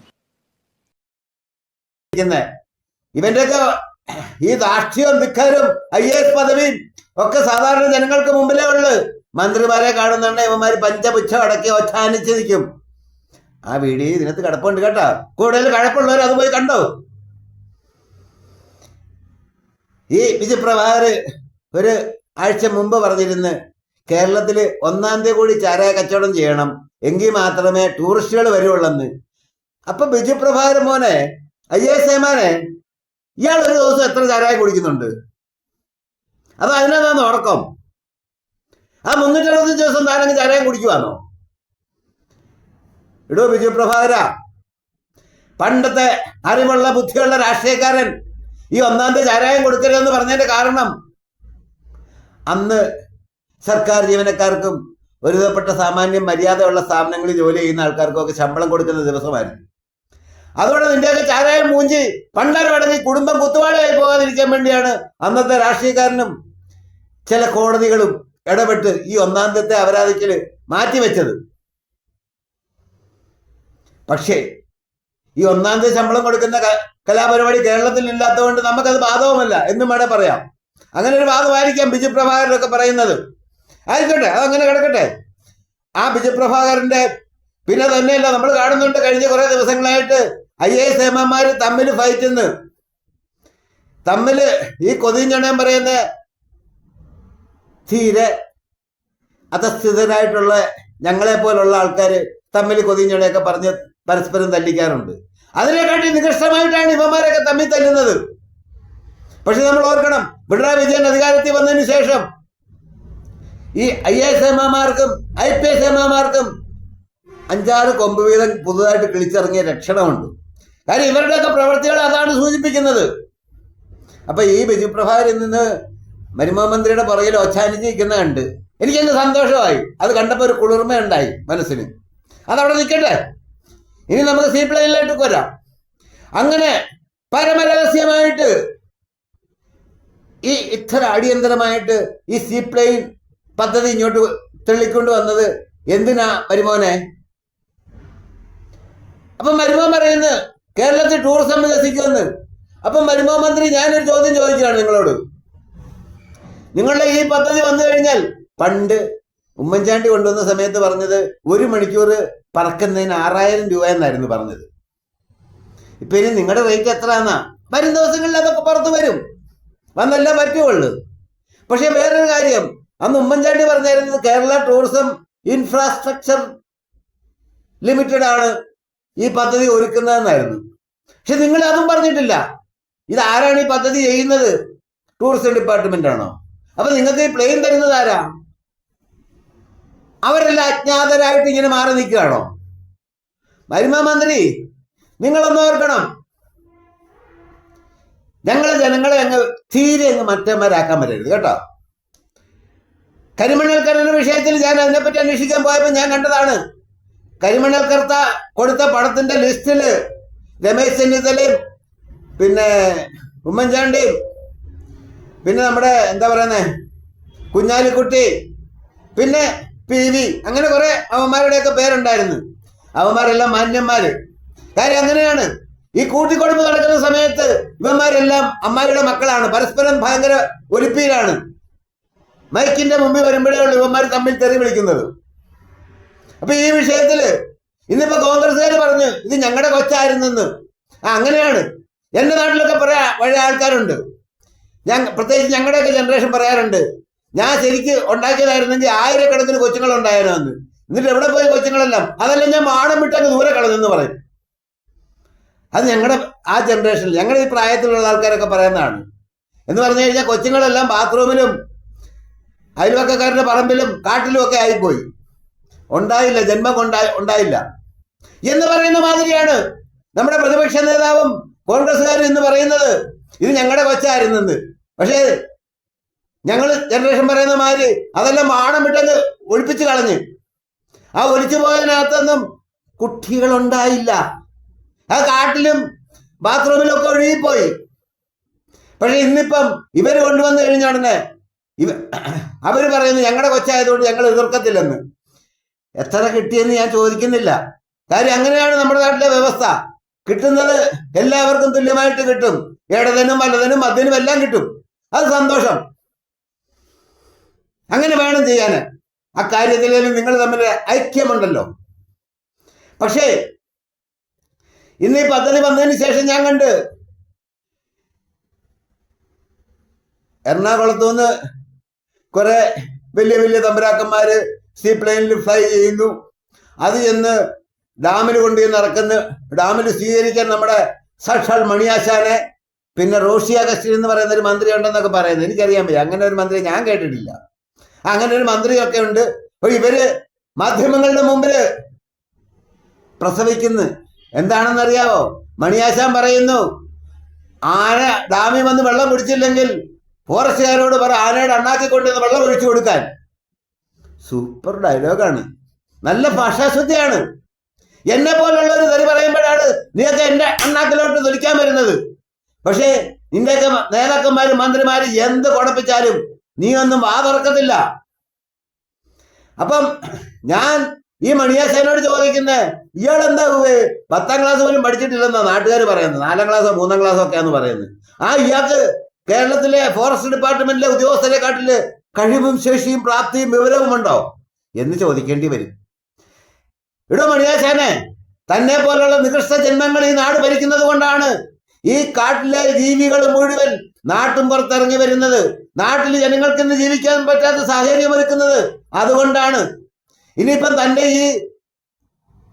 ഇവന്റെയൊക്കെ ഈ ധാർഷ്ട്യവും ധിക്കാരും IAS പദവിയും ഒക്കെ സാധാരണ ജനങ്ങൾക്ക് മുമ്പിലേ ഉള്ളു. മന്ത്രിമാരെ കാണുന്നുണ്ട് ഇവന്മാര് പഞ്ചപുച്ഛം അടക്കി ഒച്ചാനിച്ച് നിൽക്കും. ആ വീഡിയോ ഇതിനകത്ത് കിടപ്പുണ്ട് കേട്ടോ. കൂടുതൽ കഴപ്പുള്ളവർ അത് പോയി കണ്ടോ. ഈ ബിജു പ്രഭാകർ ഒരു ആഴ്ച മുമ്പ് പറഞ്ഞിരുന്ന് കേരളത്തിൽ 1-ാം തീയതി കൂടി ചാരായ കച്ചവടം ചെയ്യണം, എങ്കിൽ മാത്രമേ ടൂറിസ്റ്റുകൾ വരുവുള്ളെന്ന്. അപ്പൊ ബിജു പ്രഭാകർ മോനെ, IAS ഏമാനെ, ഇയാൾ ഒരു ദിവസം എത്ര ചാരായം കുടിക്കുന്നുണ്ട്? അതോ അതിനകത്താണോ ഉറക്കം? ആ 365 ദിവസം താനങ്ങ് ചാരായം കുടിക്കുവാന്നോ? ഇടോ ബിജു പ്രഭാകര, പണ്ടത്തെ അറിവുള്ള ബുദ്ധിയുള്ള രാഷ്ട്രീയക്കാരൻ ഈ 1-ാം തീയതി ചാരായം കൊടുക്കരുതെന്ന് പറഞ്ഞതിന്റെ കാരണം അന്ന് സർക്കാർ ജീവനക്കാർക്കും ഒരുവിധപ്പെട്ട സാമാന്യം മര്യാദയുള്ള സ്ഥാപനങ്ങളിൽ ജോലി ചെയ്യുന്ന ആൾക്കാർക്കും ഒക്കെ ശമ്പളം കൊടുക്കുന്ന ദിവസമായിരുന്നു. അതോടെ നിന്റെയൊക്കെ ചാരായം മൂഞ്ചി പണ്ടാരം അടങ്ങി കുടുംബം കുത്തുവാളയായി പോകാതിരിക്കാൻ വേണ്ടിയാണ് അന്നത്തെ രാഷ്ട്രീയക്കാരനും ചില കോടതികളും ഇടപെട്ട് ഈ 1-ാം തീയതി അപരാധിക്കല് മാറ്റിവെച്ചത്. പക്ഷേ ഈ 1-ാം തീയതി ശമ്പളം കൊടുക്കുന്ന കലാപരിപാടി കേരളത്തിൽ ഇല്ലാത്തതുകൊണ്ട് നമുക്കത് ബാധകമല്ല എന്നും വേണേ പറയാം. അങ്ങനെ ഒരു ഭാഗമായിരിക്കാം ബിജു പ്രഭാകരനൊക്കെ പറയുന്നത്. ആയിക്കോട്ടെ, അതങ്ങനെ കിടക്കട്ടെ. ആ ബിജു പ്രഭാകരന്റെ പിന്നെ തന്നെയല്ല നമ്മൾ കാണുന്നുണ്ട് കഴിഞ്ഞ കുറെ ദിവസങ്ങളായിട്ട് IAS ഏമാന്മാര് തമ്മിൽ ഫൈറ്റ് തമ്മില് ഈ കൊതിഞ്ഞണയം പറയുന്ന തീരെ അധസ്ഥിതരായിട്ടുള്ള ഞങ്ങളെ പോലുള്ള ആൾക്കാര് തമ്മിൽ കൊതിഞ്ഞണയൊക്കെ പറഞ്ഞ് പരസ്പരം തല്ലിക്കാറുണ്ട്. അതിനെക്കാട്ടി നികൃഷ്ടമായിട്ടാണ് ഇവന്മാരൊക്കെ തമ്മിൽ തല്ലുന്നത്. പക്ഷെ നമ്മൾ ഓർക്കണം, പിണറായി വിജയൻ അധികാരത്തിൽ വന്നതിന് ശേഷം ഈ IAS ഏമാന്മാർക്കും IPS ഏമാന്മാർക്കും 5-6 കൊമ്പ് വീതം പുതുതായിട്ട് കിളിച്ചിറങ്ങിയ ലക്ഷണമുണ്ട്. കാര്യം ഇവരുടെയൊക്കെ പ്രവൃത്തികൾ അതാണ് സൂചിപ്പിക്കുന്നത്. അപ്പൊ ഈ ബിജു പ്രഭാകരൻ നിന്ന് മരുമോൻ മന്ത്രിയുടെ പുറകിൽ ഒച്ചാനിച്ചിരിക്കുന്ന കണ്ട് എനിക്കങ്ങ് സന്തോഷമായി. അത് കണ്ടപ്പോൾ ഒരു കുളിർമ ഉണ്ടായി മനസ്സിന്. അതവിടെ നിൽക്കട്ടെ. ഇനി നമുക്ക് സീപ്ലെയിനിലേക്ക് വരാം. അങ്ങനെ പരമരഹസ്യമായിട്ട് ഈ ഇത്ര അടിയന്തരമായിട്ട് ഈ സീപ്ലെയിൻ പദ്ധതി ഇങ്ങോട്ട് തെളിക്കൊണ്ട് വന്നത് എന്തിനാ മരുമോനെ? അപ്പം മരുമോൻ പറയുന്നത് കേരളത്തിൽ ടൂറിസം വികസിക്കുമെന്ന്. അപ്പം മരുമോൻ മന്ത്രി ഞാനൊരു ചോദ്യം ചോദിക്കുകയാണ് നിങ്ങളോട്. നിങ്ങളുടെ ഈ പദ്ധതി വന്നു കഴിഞ്ഞാൽ പണ്ട് ഉമ്മൻചാണ്ടി കൊണ്ടുവന്ന സമയത്ത് പറഞ്ഞത് 1 മണിക്കൂർ പറക്കുന്നതിന് 6000 രൂപ എന്നായിരുന്നു പറഞ്ഞത്. ഇപ്പൊ ഇനി നിങ്ങളുടെ റേറ്റ് എത്രയാന്നാ? വരും ദിവസങ്ങളിൽ അതൊക്കെ പുറത്ത് വരും, വന്നല്ല പറ്റുള്ളൂ. പക്ഷെ വേറൊരു കാര്യം, അന്ന് ഉമ്മൻചാണ്ടി പറഞ്ഞിരുന്നത് കേരള ടൂറിസം ഇൻഫ്രാസ്ട്രക്ചർ ലിമിറ്റഡ് ആണ് ഈ പദ്ധതി ഒരുക്കുന്നതെന്നായിരുന്നു. പക്ഷെ നിങ്ങൾ അതും പറഞ്ഞിട്ടില്ല. ഇത് ആരാണ് ഈ പദ്ധതി ചെയ്യുന്നത്? ടൂറിസം ഡിപ്പാർട്ട്മെന്റ് ആണോ? അപ്പൊ നിങ്ങൾക്ക് ഈ പ്ലെയിൻ തരുന്നത് ആരാ? അവരെല്ലാം അജ്ഞാതരായിട്ട് ഇങ്ങനെ മാറി നിൽക്കുകയാണോ? മരുമോൻ മന്ത്രി, നിങ്ങളൊന്ന് ഓർക്കണം, ഞങ്ങളെ ജനങ്ങളെ തീരെ മറ്റന്മാരാക്കാൻ പറ്റരുത് കേട്ടോ. കരിമണൽക്കരയുടെ വിഷയത്തിൽ ഞാൻ അതിനെപ്പറ്റി അന്വേഷിക്കാൻ പോയപ്പോൾ ഞാൻ കണ്ടതാണ്, കരിമണൽക്കർത്ത കൊടുത്ത പണത്തിന്റെ ലിസ്റ്റില് രമേശ് ചെന്നിത്തലയും പിന്നെ ഉമ്മൻചാണ്ടിയും പിന്നെ നമ്മുടെ എന്താ പറയുന്നേ കുഞ്ഞാലിക്കുട്ടി പിന്നെ PV, അങ്ങനെ കുറെ അവന്മാരുടെയൊക്കെ പേരുണ്ടായിരുന്നു. അവന്മാരെല്ലാം മാന്യന്മാര്. കാര്യം അങ്ങനെയാണ്. ഈ കൂട്ടിക്കൊടുപ്പ് നടക്കുന്ന സമയത്ത് ഇവന്മാരെല്ലാം അമ്മാരുടെ മക്കളാണ്. പരസ്പരം ഭയങ്കര ഒലിപ്പിയിലാണ്. മൈക്കിന്റെ മുമ്പിൽ വരുമ്പോഴേ ഉള്ളൂ ഇവന്മാർ തമ്മിൽ തെറി വിളിക്കുന്നത്. അപ്പൊ ഈ വിഷയത്തില് ഇന്നിപ്പോ കോൺഗ്രസ്സുകാർ പറഞ്ഞു ഇത് ഞങ്ങളുടെ കൊച്ചായിരുന്നെന്ന്. അങ്ങനെയാണ്. എന്റെ നാട്ടിലൊക്കെ പഴയ ആൾക്കാരുണ്ട്. പ്രത്യേകിച്ച് ഞങ്ങളുടെയൊക്കെ ജനറേഷൻ പറയാറുണ്ട്, ഞാൻ ശരിക്ക് ഉണ്ടാക്കിയതായിരുന്നെങ്കിൽ 1000കണക്കിന് കൊച്ചുങ്ങൾ ഉണ്ടായിരുന്നു. എന്നിട്ട് എവിടെ പോയി കൊച്ചുങ്ങളെല്ലാം, അതെല്ലാം ഞാൻ മാണം വിട്ടങ്ങ് ദൂരെ കളഞ്ഞെന്ന് പറയും. അത് ഞങ്ങളുടെ ആ ജനറേഷനിൽ, ഞങ്ങളുടെ ഈ പ്രായത്തിലുള്ള ആൾക്കാരൊക്കെ പറയുന്നതാണ്. എന്ന് പറഞ്ഞു കഴിഞ്ഞാൽ കൊച്ചുങ്ങളെല്ലാം ബാത്റൂമിലും അയൽവക്കക്കാരുടെ പറമ്പിലും കാട്ടിലും ഒക്കെ ആയിപ്പോയി. ഉണ്ടായില്ല, ജന്മം ഉണ്ടായില്ല എന്ന് പറയുന്ന മാതിരിയാണ് നമ്മുടെ പ്രതിപക്ഷ നേതാവും കോൺഗ്രസ്സുകാരും എന്ന് പറയുന്നത് ഇത് ഞങ്ങളുടെ കൊച്ചായിരുന്നെന്ന്. പക്ഷേ ഞങ്ങൾ ജനറേഷൻ പറയുന്ന മാതിരി അതെല്ലാം മാണം വിട്ടങ്ങ് ഒഴിപ്പിച്ച് കളഞ്ഞ്. ആ ഒലിച്ചു പോയതിനകത്തൊന്നും കുട്ടികളുണ്ടായില്ല. ആ കാട്ടിലും ബാത്റൂമിലും ഒക്കെ ഒഴുകിപ്പോയി. പക്ഷെ ഇന്നിപ്പം ഇവര് കൊണ്ടുവന്നു കഴിഞ്ഞാണ് അവര് പറയുന്നത് ഞങ്ങളുടെ കൊച്ചായതുകൊണ്ട് ഞങ്ങൾ എതിർക്കത്തില്ലെന്ന്. എത്ര കിട്ടിയെന്ന് ഞാൻ ചോദിക്കുന്നില്ല. കാര്യം അങ്ങനെയാണ് നമ്മുടെ നാട്ടിലെ വ്യവസ്ഥ. കിട്ടുന്നത് എല്ലാവർക്കും തുല്യമായിട്ട് കിട്ടും. ഇടതിനും വലതിനും മധ്യനും എല്ലാം കിട്ടും. അത് സന്തോഷം. അങ്ങനെ വേണം ചെയ്യാൻ. അക്കാര്യത്തിലും നിങ്ങൾ തമ്മിൽ ഐക്യമുണ്ടല്ലോ. പക്ഷേ ഇന്ന് ഈ പദ്ധതി വന്നതിന് ശേഷം ഞാൻ കണ്ട് എറണാകുളത്തുനിന്ന് കുറെ വലിയ വലിയ തമ്പരാക്കന്മാര് സീപ്ലെയിനിൽ ഫ്ലൈ ചെയ്യുന്നു. അത് ചെന്ന് ഡാമിൽ കൊണ്ടുപോയി ഇറക്കുന്നു. ഡാമിൽ സ്വീകരിക്കാൻ നമ്മുടെ സാക്ഷാൽ മണിയാശാനെ, പിന്നെ റോഷി അഗസ്റ്റിൻ എന്ന് പറയുന്ന ഒരു മന്ത്രി ഉണ്ടെന്നൊക്കെ പറയുന്നത് എനിക്കറിയാൻ വയ്യ. അങ്ങനെ ഒരു മന്ത്രി ഞാൻ കേട്ടിട്ടില്ല. അങ്ങനെ ഒരു മന്ത്രിയൊക്കെ ഉണ്ട്. അപ്പൊ ഇവര് മാധ്യമങ്ങളുടെ മുമ്പില് പ്രസവിക്കുന്നു. എന്താണെന്നറിയാവോ? മണിയാശാൻ പറയുന്നു, ആന ഡാമിൽ വന്ന് വെള്ളം കുടിച്ചില്ലെങ്കിൽ ഫോറസ്റ്റുകാരോട് പറ ആനയുടെ അണ്ണാക്കി കൊണ്ടുവന്ന് വെള്ളം ഒഴിച്ചു കൊടുക്കാൻ. സൂപ്പർ ഡയലോഗാണ്. നല്ല ഭാഷാശുദ്ധിയാണ്. എന്നെ പോലുള്ളവർ തെറി പറയുമ്പോഴാണ് നീയൊക്കെ എന്റെ അണ്ണാക്കിലോട്ട് തൊലിക്കാൻ വരുന്നത്. പക്ഷേ നിന്റെയൊക്കെ നേതാക്കന്മാരും മന്ത്രിമാരും എന്ത് കുഴപ്പിച്ചാലും നീ ഒന്നും വാ തുറക്കത്തില്ല. അപ്പം ഞാൻ ഈ മണിയാശാനോട് ചോദിക്കുന്നത്, ഇയാളെന്താ 10ാം ക്ലാസ് പോലും പഠിച്ചിട്ടില്ലെന്നാ നാട്ടുകാർ പറയുന്നത്. 4ാം ക്ലാസ്സോ 3ാം ക്ലാസ്സോ ഒക്കെയാന്ന് പറയുന്നത്. ഇയാൾക്ക് കേരളത്തിലെ ഫോറസ്റ്റ് ഡിപ്പാർട്ട്മെന്റിലെ ഉദ്യോഗസ്ഥരെ കാട്ടില് കഴിവും ശേഷിയും പ്രാപ്തിയും വിവരവും ഉണ്ടോ എന്ന് ചോദിക്കേണ്ടി വരും. ഇടോ മണിയാശാനെ, തന്നെ പോലുള്ള നികൃഷ്ട ജന്മങ്ങൾ ഈ നാട് ഭരിക്കുന്നത് കൊണ്ടാണ് ഈ കാട്ടിലെ ജീവികൾ മുഴുവൻ നാട്ടും പുറത്തിറങ്ങി വരുന്നത്. നാട്ടിൽ ജനങ്ങൾക്ക് ഇന്ന് ജീവിക്കാൻ പറ്റാത്ത സാഹചര്യം ഒരുക്കുന്നത് അതുകൊണ്ടാണ്. ഇനിയിപ്പം തന്റെ ഈ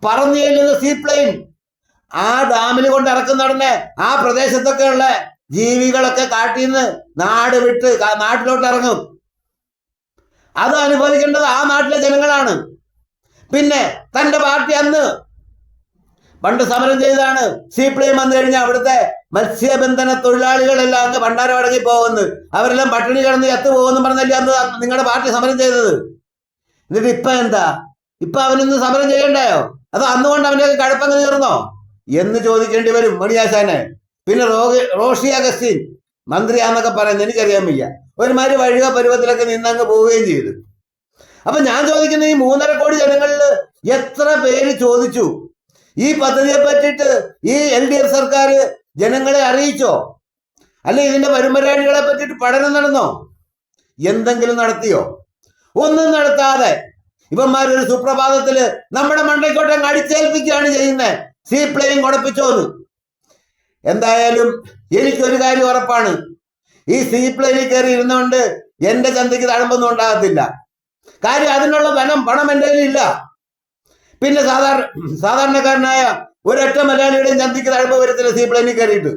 പറന്നു ചെല്ലുന്ന സീപ്ലെയിൻ ആ ഡാമിൽ കൊണ്ട് ഇറക്കുന്നുടനെ ആ പ്രദേശത്തൊക്കെ ഉള്ള ജീവികളൊക്കെ കാട്ടിൽ നിന്ന് നാട് വിട്ട് നാട്ടിലോട്ട് ഇറങ്ങും. അത് അനുഭവിക്കേണ്ടത് ആ നാട്ടിലെ ജനങ്ങളാണ്. പിന്നെ തന്റെ പാർട്ടി അന്ന് പണ്ട് സമരം ചെയ്താണ്. സീപ്ലെയിൻ വന്നു കഴിഞ്ഞാൽ അവിടുത്തെ മത്സ്യബന്ധന തൊഴിലാളികളെല്ലാം അങ്ങ് ഭണ്ഡാരം അടങ്ങി പോകുന്നു, അവരെല്ലാം പട്ടിണി കിടന്ന് ചത്തു പോകുന്നു പറഞ്ഞല്ലേ അന്ന് നിങ്ങളുടെ പാർട്ടി സമരം ചെയ്തത്. എന്നിട്ട് ഇപ്പൊ എന്താ? ഇപ്പൊ അവനൊന്നും സമരം ചെയ്യണ്ടായോ? അതോ അന്നുകൊണ്ട് അവൻ്റെയൊക്കെ കഴപ്പങ്ങ് തീർന്നോ എന്ന് ചോദിക്കേണ്ടി വരും മണിയാശാനെ. പിന്നെ റോഷി അഗസ്റ്റിൻ മന്ത്രിയാന്നൊക്കെ പറയുന്നത് എനിക്കറിയാൻ വയ്യ. ഒരുമാതിരി വഴിക പരുവത്തിലൊക്കെ നിന്നങ്ങ് പോവുകയും ചെയ്തു. അപ്പൊ ഞാൻ ചോദിക്കുന്ന ഈ 3.5 കോടി ജനങ്ങളിൽ എത്ര പേര് ചോദിച്ചു ഈ പദ്ധതിയെ പറ്റിയിട്ട്? ഈ LDF സർക്കാർ ജനങ്ങളെ അറിയിച്ചോ? അല്ലെ ഇതിന്റെ വരുംപരാഴികളെ പറ്റിയിട്ട് പഠനം നടന്നോ? എന്തെങ്കിലും നടത്തിയോ? ഒന്നും നടത്താതെ ഇവന്മാരൊരു സുപ്രഭാതത്തില് നമ്മുടെ മണ്ടയ്ക്കോട്ടെ അടിച്ചേൽപ്പിക്കുകയാണ് ചെയ്യുന്നത്. സീപ്ലെയിൻ കുഴപ്പിച്ചോന്ന്. എന്തായാലും എനിക്കൊരു കാര്യം ഉറപ്പാണ്, ഈ സീപ്ലെയിനിൽ കയറി ഇരുന്നുകൊണ്ട് എന്റെ ചന്തയ്ക്ക് തഴമ്പൊന്നും ഉണ്ടാകത്തില്ല. കാര്യം അതിനുള്ള പണം എൻ്റെ കയ്യിലില്ല. പിന്നെ സാധാരണക്കാരനായ ഒരൊറ്റ മലയാളിയുടെയും ചന്തയ്ക്ക് തഴമ്പ് വരത്തില്ല സീപ്ലെയിനിൽ കയറിയിട്ട്.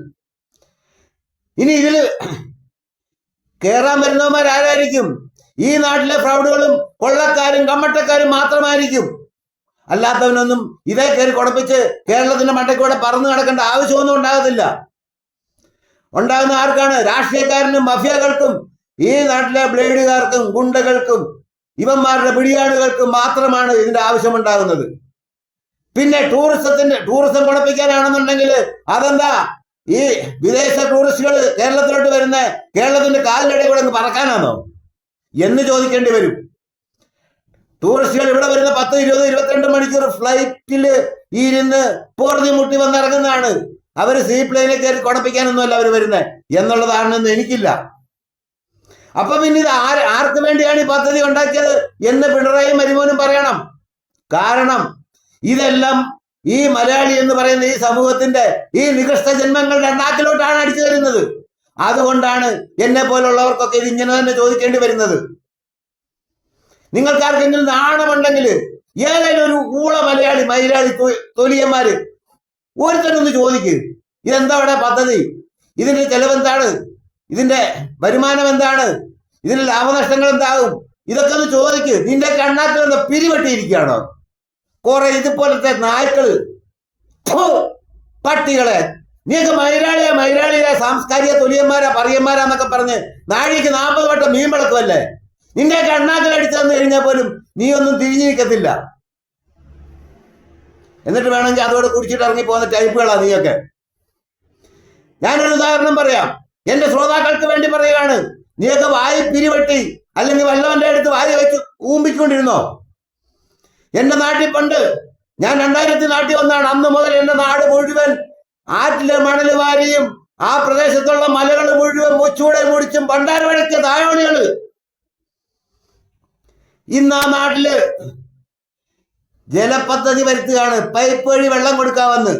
ഇനി ഇതില് കയറാൻ വരുന്നവന്മാരാരായിരിക്കും? ഈ നാട്ടിലെ ഫ്രൗഡുകളും കൊള്ളക്കാരും കമ്മട്ടക്കാരും മാത്രമായിരിക്കും. അല്ലാത്തവനൊന്നും ഇതേ കയറി കുഴപ്പിച്ച് കേരളത്തിന്റെ മണ്ടയ്ക്കൂടെ പറന്നു നടക്കേണ്ട ആവശ്യമൊന്നും ഉണ്ടാകത്തില്ല. ഉണ്ടാകുന്ന ആർക്കാണ്? രാഷ്ട്രീയക്കാരനും മഫിയകൾക്കും ഈ നാട്ടിലെ ബ്ലേഡുകാർക്കും ഗുണ്ടകൾക്കും ഇവന്മാരുടെ പിടിയാളുകൾക്കും മാത്രമാണ് ഇതിന്റെ ആവശ്യമുണ്ടാകുന്നത്. പിന്നെ ടൂറിസം കുഴപ്പിക്കാനാണെന്നുണ്ടെങ്കിൽ അതെന്താ ഈ വിദേശ ടൂറിസ്റ്റുകൾ കേരളത്തിലോട്ട് വരുന്ന കേരളത്തിന്റെ കാലിനിടെ കൂടെ പറക്കാനാണോ എന്ന് ചോദിക്കേണ്ടി വരും. ടൂറിസ്റ്റുകൾ ഇവിടെ വരുന്ന 10, 20, 22 മണിക്കൂർ ഫ്ലൈറ്റിൽ ഇരുന്ന് പോർതി മുട്ടി വന്നിറങ്ങുന്നതാണ്. അവര് സീ പ്ലെയിനിൽ കയറി കുണപ്പിക്കാനൊന്നുമല്ല അവർ വരുന്നത് എന്നുള്ളതാണെന്ന് എനിക്കില്ല. അപ്പൊ പിന്നെ ഇത് ആർക്ക് വേണ്ടിയാണ് ഈ പദ്ധതി ഉണ്ടാക്കിയത് എന്ന് പിണറായി മരുമോനും പറയണം. കാരണം ഇതെല്ലാം ഈ മലയാളി എന്ന് പറയുന്ന ഈ സമൂഹത്തിന്റെ ഈ നികൃഷ്ട ജന്മങ്ങളുടെ നാക്കിലോട്ടാണ് അടിച്ചു തരുന്നത്. അതുകൊണ്ടാണ് എന്നെ പോലുള്ളവർക്കൊക്കെ ഇത് ഇങ്ങനെ തന്നെ ചോദിക്കേണ്ടി വരുന്നത്. നിങ്ങൾക്ക് ആർക്കെങ്കിലും നാണമുണ്ടെങ്കിൽ ഏതെങ്കിലും ഒരു ഊള മലയാളി തൊലിയന്മാര് ഒരുത്തരൊന്ന് ചോദിക്ക്, ഇതെന്താ ഇവിടെ പദ്ധതി, ഇതിന്റെ ചെലവെന്താണ്, ഇതിന്റെ വരുമാനം എന്താണ്, ഇതിന്റെ ലാഭനഷ്ടങ്ങൾ എന്താകും, ഇതൊക്കെ ഒന്ന് ചോദിക്ക്. നിന്റെ കണ്ണാക്കിൽ എന്താ പിരിവെട്ടിയിരിക്കുകയാണോ കുറെ ഇതുപോലത്തെ നായ്ക്കള്, പട്ടികളെ? നീക്ക് മൈരാളിയെ സാംസ്കാരിക തൊലിയന്മാരാ പറയന്മാരാന്നൊക്കെ പറഞ്ഞ് നാഴിക്ക് 40 വട്ടം മീൻ വിളക്കുമല്ലേ? നിന്റെ കണ്ണാക്കിൽ അടിച്ചു തന്നു കഴിഞ്ഞാൽ പോലും നീ ഒന്നും തിരിഞ്ഞു നിൽക്കത്തില്ല. എന്നിട്ട് വേണമെങ്കിൽ അതോടെ കുടിച്ചിട്ട് ഇറങ്ങി പോകുന്ന ടൈപ്പുകളാ നീയൊക്കെ. ഞാനൊരു ഉദാഹരണം പറയാം, എന്റെ ശ്രോതാക്കൾക്ക് വേണ്ടി പറയുകയാണ്. നീയൊക്കെ വായി പിരിവെട്ടി അല്ലെങ്കിൽ വല്ലവന്റെ അടുത്ത് വായി വെച്ച് ഊമ്പിക്കൊണ്ടിരുന്നോ? എന്റെ നാട്ടിൽ പണ്ട് ഞാൻ 2000 നാട്ടിൽ വന്നാണ്. അന്ന് മുതൽ എന്റെ നാട് മുഴുവൻ ആറ്റിലെ മണൽ വാരിയും ആ പ്രദേശത്തുള്ള മലകൾ മുഴുവൻ മുച്ചൂടെ മുടിച്ചും പണ്ടാരവഴക്കിയ തായോളികള്. ഇന്ന് ആ നാട്ടില് ജലപദ്ധതി വരുത്തുകയാണ്, പൈപ്പ് വഴി വെള്ളം കൊടുക്കാമെന്ന്.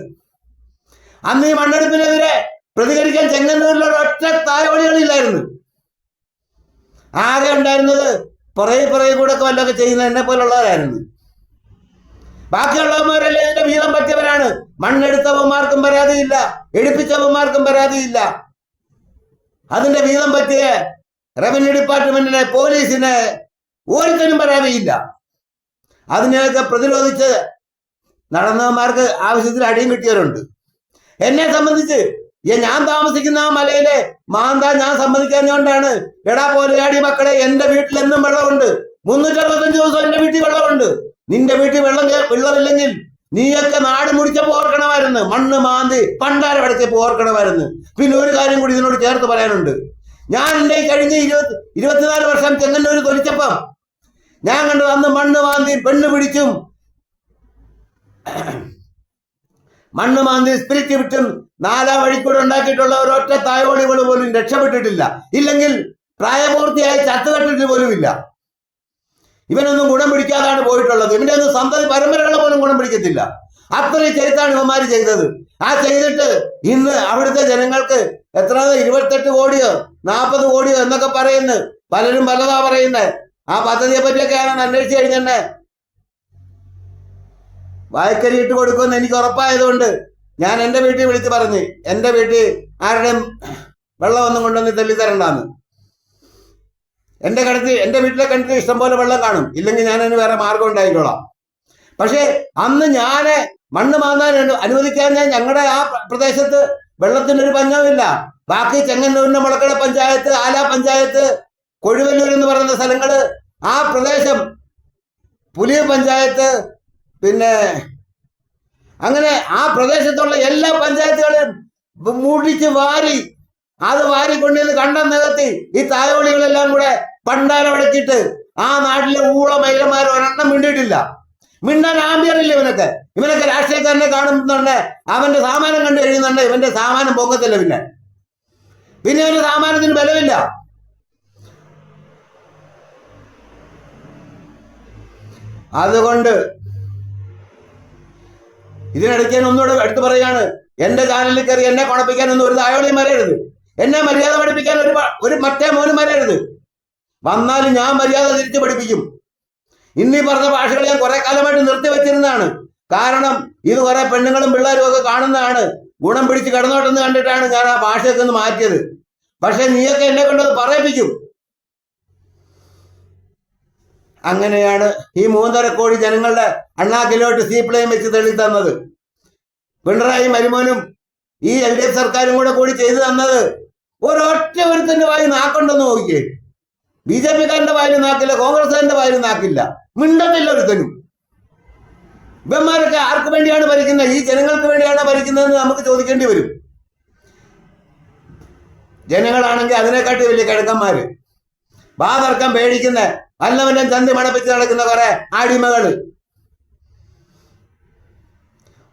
അന്ന് ഈ മണ്ണെടുപ്പിനെതിരെ പ്രതികരിക്കാൻ ചെങ്ങന്നൂരിലുള്ള ഒറ്റ തായോളികളില്ലായിരുന്നു. ആകെ ഉണ്ടായിരുന്നത് പുറകെ കൂടെ ഒക്കെ വല്ലതൊക്കെ ചെയ്യുന്ന എന്നെ പോലുള്ളവരായിരുന്നു. ബാക്കിയുള്ളവന്മാരെല്ലാം ഇതിന്റെ വീതം പറ്റിയവരാണ്. മണ്ണെടുത്തവന്മാർക്കും പരാതിയില്ല, എടുപ്പിച്ചവന്മാർക്കും പരാതിയില്ല. അതിന്റെ വീതം പറ്റിയ റവന്യൂ ഡിപ്പാർട്ട്മെന്റിനെ, പോലീസിനെ ഒരുത്തരും പരാതിയില്ല. അതിനെയൊക്കെ പ്രതിരോധിച്ച് നടന്നവന്മാർക്ക് ആവശ്യത്തിൽ അടിയും കിട്ടിയവരുണ്ട്. എന്നെ സംബന്ധിച്ച് ഞാൻ താമസിക്കുന്ന ആ മലയിലെ മാന്താ ഞാൻ സമ്മതിക്കാഞ്ഞുകൊണ്ടാണ്. എടാ പോലെയാടി മക്കളെ, എന്റെ വീട്ടിൽ എന്നും വെള്ളമുണ്ട്. 365 ദിവസം എന്റെ വീട്ടിൽ വെള്ളമുണ്ട്. നിന്റെ വീട്ടിൽ വെള്ളമില്ലെങ്കിൽ നീയൊക്കെ നാട് മുടിച്ചപ്പോ ഓർക്കണമായിരുന്നു, മണ്ണ് മാന്തി പണ്ടാരം അടച്ചപ്പോ ഓർക്കണമായിരുന്നു. പിന്നെ ഒരു കാര്യം കൂടി ഇതിനോട് ചേർത്ത് പറയാനുണ്ട്. ഞാൻ എന്റെ കഴിഞ്ഞ 24 വർഷം ചെങ്ങന്നൂര് തൊലിച്ചപ്പം ഞാൻ കണ്ടത് അന്ന് മണ്ണ് മാന്തി പെണ്ണ് പിടിച്ചും മണ്ണ് മാന്തി സ്പിരിറ്റ് വിട്ടും 4 വഴിക്കൂടെ ഉണ്ടാക്കിയിട്ടുള്ള ഒരൊറ്റ തായോളികൾ പോലും രക്ഷപ്പെട്ടിട്ടില്ല. ഇല്ലെങ്കിൽ പ്രായപൂർത്തിയായി ചത്തുകെട്ടിട്ട് പോലുമില്ല. ഇവനൊന്നും ഗുണം പിടിക്കാതാണ് പോയിട്ടുള്ളത്. ഇവന്റെ ഒന്നും സന്തതി പരമ്പരകളെ പോലും ഗുണം പിടിക്കത്തില്ല. അത്രയും ചെയ്താണ് ഇവന്മാര് ചെയ്തത്. ആ ചെയ്തിട്ട് ഇന്ന് അവിടുത്തെ ജനങ്ങൾക്ക് എത്ര 28 കോടിയോ 40 കോടിയോ എന്നൊക്കെ പറയുന്നു. പലരും പലതാ പറയുന്നത്. ആ പദ്ധതിയെ പറ്റിയൊക്കെ ഞാൻ അന്വേഷിച്ചു കഴിഞ്ഞെന്നെ വായ്ക്കരി ഇട്ട് കൊടുക്കുമെന്ന് എനിക്ക് ഉറപ്പായതുകൊണ്ട് ഞാൻ എൻ്റെ വീട്ടിൽ വിളിച്ച് പറഞ്ഞ് എൻ്റെ വീട്ടിൽ ആരുടെയും വെള്ളമൊന്നും കൊണ്ടുവന്ന് തെളിത്തരണ്ടാന്ന്. എൻ്റെ വീട്ടിലെ കിണറ്റിൽ ഇഷ്ടംപോലെ വെള്ളം കാണും. ഇല്ലെങ്കിൽ ഞാൻ അതിന് വേറെ മാർഗം ഉണ്ടായിക്കോളാം. പക്ഷേ അന്ന് ഞാൻ മണ്ണ് മാന്താൻ അനുവദിക്കാൻ ഞങ്ങളുടെ ആ പ്രദേശത്ത് വെള്ളത്തിനൊരു പഞ്ഞവുമില്ല. ബാക്കി ചെങ്ങന്നൂരിന്റെ മുളക്കട പഞ്ചായത്ത്, ആല പഞ്ചായത്ത്, കൊഴുവല്ലൂർ എന്ന് പറയുന്ന സ്ഥലങ്ങള്, ആ പ്രദേശം പുലിയ പഞ്ചായത്ത്, പിന്നെ അങ്ങനെ ആ പ്രദേശത്തുള്ള എല്ലാ പഞ്ചായത്തുകളും മുടിച്ച് വാരി കൊണ്ടുവന്ന് കണ്ടം നികത്തി ഈ തായോളികളെല്ലാം കൂടെ പണ്ടാരം അടച്ചിട്ട് ആ നാട്ടിലെ ഊളമൈലന്മാർ ഒരെണ്ണം മിണ്ടിയിട്ടില്ല. മിണ്ടാൻ ആംബിയറില്ല ഇവനൊക്കെ രാഷ്ട്രീയക്കാരനെ കാണുന്നുണ്ട്. അവന്റെ സാമാനം കണ്ടു കഴിയുന്നുണ്ട്. ഇവന്റെ സാമാനം പൊക്കത്തില്ല. പിന്നെ അവന്റെ സാമാനത്തിന് ബലമില്ല. അതുകൊണ്ട് ഇതിനിടയ്ക്ക് ഞാൻ ഒന്നുകൂടെ എടുത്തു പറയാണ്, എന്റെ ചാനലിൽ കയറി എന്നെ കുണപ്പിക്കാനൊന്നും ഒരു തായോളിയും വരരുത്. എന്നെ മര്യാദ പഠിപ്പിക്കാൻ ഒരു മറ്റേ മോനും വരരുത്. വന്നാലും ഞാൻ മര്യാദ തിരിച്ചു പഠിപ്പിക്കും. ഇന്നീ പറഞ്ഞ ഭാഷകൾ ഞാൻ കുറെ കാലമായിട്ട് നിർത്തി വെച്ചിരുന്നതാണ്. കാരണം ഇത് കുറെ പെണ്ണുങ്ങളും പിള്ളേരും ഒക്കെ കാണുന്നതാണ്. ഗുണം പിടിച്ച് കിടന്നോട്ടെന്ന് കണ്ടിട്ടാണ് ഞാൻ ആ ഭാഷയൊക്കെ ഒന്ന് മാറ്റിയത്. പക്ഷെ നീയൊക്കെ എന്നെ കൊണ്ടത് പറയിപ്പിക്കും. അങ്ങനെയാണ് ഈ 3.5 കോടി ജനങ്ങളുടെ അണ്ണാക്കിലോട്ട് സീപ്ലെയിൻ വെച്ച് തെളി തന്നത്. പിണറായി മരുമോനും ഈ LDF സർക്കാരും കൂടി ചെയ്തു തന്നത് ഒരൊറ്റ ഒരുത്തന്റെ വായി നാക്കുണ്ടെന്ന് നോക്കിയേ. BJP-കാരന്റെ വായിലും നാക്കില്ല, കോൺഗ്രസ്സുകാരന്റെ വായിലും നാക്കില്ല, മിണ്ടത്തില്ല ഒരുത്തനും. ഇവന്മാരൊക്കെ ആർക്ക് വേണ്ടിയാണ് ഭരിക്കുന്നത്? ഈ ജനങ്ങൾക്ക് വേണ്ടിയാണ് ഭരിക്കുന്നതെന്ന് നമുക്ക് ചോദിക്കേണ്ടി വരും. ജനങ്ങളാണെങ്കിൽ അതിനെക്കാട്ടി വലിയ കിഴക്കന്മാര്. വാ തർക്കം പേടിക്കുന്ന വല്ലവന്റെ ചന്തി മണപ്പിച്ച് നടക്കുന്ന കുറെ അടിമകള്.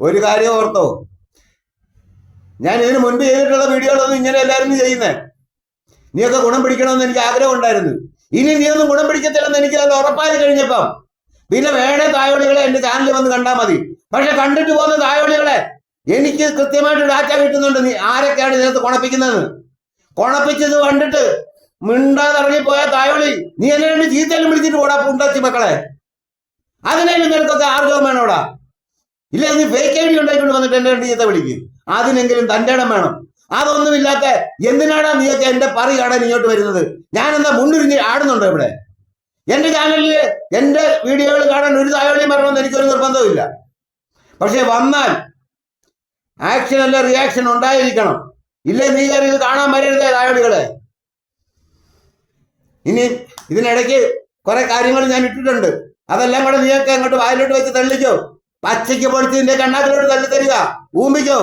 ഒരു കാര്യം ഓർത്തോ, ഞാൻ ഇതിനു മുൻപ് ചെയ്തിട്ടുള്ള വീഡിയോകളൊന്നും ഇങ്ങനെ എല്ലാവരും ചെയ്യുന്നേ. നീയൊക്കെ ഗുണം പിടിക്കണമെന്ന് എനിക്ക് ആഗ്രഹം ഉണ്ടായിരുന്നു. ഇനി നീയൊന്നും ഗുണം പിടിക്കത്തില്ലെന്ന് എനിക്ക് നല്ല ഉറപ്പായി കഴിഞ്ഞപ്പം പിന്നെ വേണേ തായോളികളെ എന്റെ ചാനലിൽ വന്ന് കണ്ടാൽ മതി. പക്ഷെ കണ്ടിട്ട് പോകുന്ന തായോളികളെ എനിക്ക് കൃത്യമായിട്ട് ഡാറ്റ കിട്ടുന്നുണ്ട്. നീ ആരൊക്കെയാണ് ഇതിനകത്ത് കുണപ്പിക്കുന്നത്. കുണപ്പിച്ചത് കണ്ടിട്ട് മിണ്ടാതെ ഇറങ്ങിപ്പോയ തായോളി, നീ എന്നെ രണ്ട് ചീത്തലും വിളിച്ചിട്ട് പോടാ പുണ്ടച്ചി മക്കളെ. അതിനേലും നിനക്കൊക്കെ ആർജവം വേണോടാ. ഇല്ല, നീ ഫേക്ക് ഐ ഡി ഉണ്ടായിക്കൊണ്ട് വന്നിട്ട് എന്നെ രണ്ട് ചീത്ത വിളിക്കും. അതിനെങ്കിലും തന്റെ ഇടം വേണം. അതൊന്നുമില്ലാത്ത എന്തിനാടാ നീയൊക്കെ എന്റെ പറി കാണാൻ ഇങ്ങോട്ട് വരുന്നത്? ഞാൻ എന്താ മുന്നിരിഞ്ഞ് ആടുന്നുണ്ടോ ഇവിടെ? എന്റെ ചാനലില് എന്റെ വീഡിയോകൾ കാണാൻ ഒരു തായോളിയും വരണമെന്ന് എനിക്കൊരു നിർബന്ധമില്ല. പക്ഷെ വന്നാൽ ആക്ഷൻ അല്ല റിയാക്ഷൻ ഉണ്ടായിരിക്കണം. ഇല്ലേ നീ കയറി ഇത് കാണാൻ വരരുതേ തായോളികളെ. ഇനി ഇതിനിടയ്ക്ക് കുറെ കാര്യങ്ങൾ ഞാൻ ഇട്ടിട്ടുണ്ട്. അതെല്ലാം കൂടെ നീയൊക്കെ അങ്ങോട്ട് വായിലോട്ട് വെച്ച് തള്ളിക്കോ. പച്ചയ്ക്ക് പൊളിച്ച് നിന്റെ കണ്ണാക്കിലോട്ട് തള്ളി തരിക. ഊമ്പിക്കോ.